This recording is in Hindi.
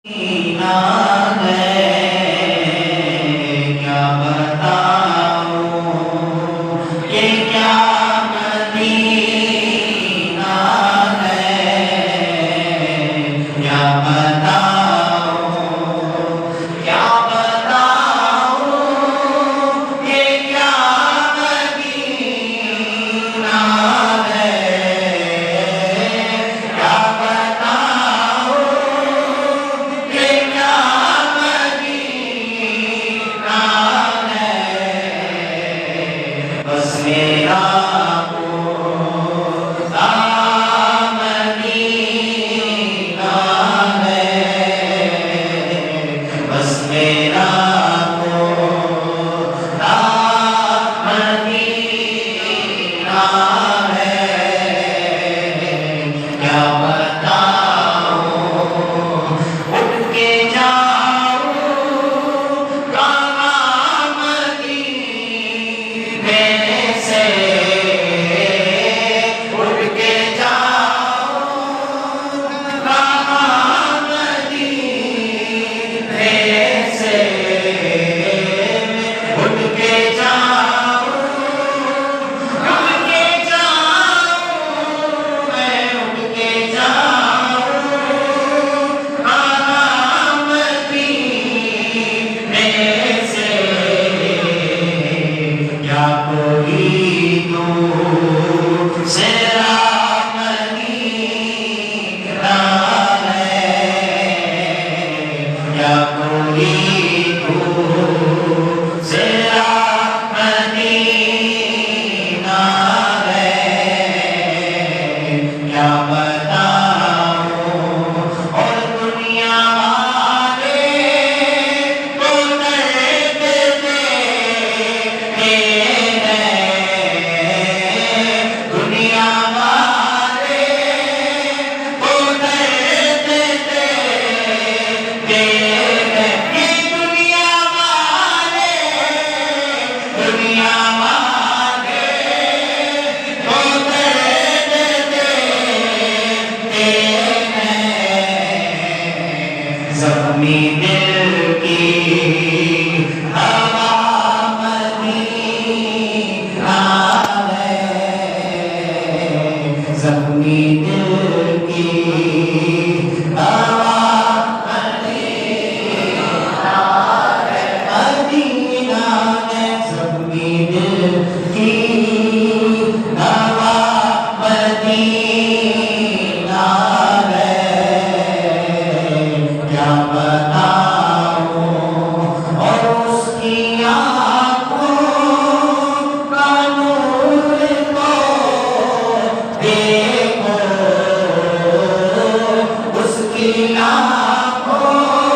मदीना है, क्या बताऊं ये क्या मदीना है, क्या बताऊं क्या बताऊं ये क्या मदीना है, क्या बताऊं ये क्या मदीना है। बस मेरा खुदा मदीना है, बस मेरा खुदा मदीना है, क्या बताऊं उठ के जाऊं कहाँ मदीने से, उठ के जाऊं कहाँ मदीने से, उठ के जाऊं उठ के जाऊं मैं, उठ के जाऊं कहाँ मदीने से, क्या कोई दूसरा मदीना है, क्या कोई दूसरा मदीना है, क्या बताऊं और दुनिया वाले तो दर्द देते हैं, दुनिया वाले तो दर्द देते हैं, ये दुनिया वाले तो दर्द देते हैं। ज़ख्मी दिल की हवा मदीना है, ज़ख्मी दिल की हवा मदीना है, मदीना है, ज़ख्मी दिल की हवा मदीना है, क्या बताऊं और उसकी आँखों का नूर को देखो, उसकी आँखों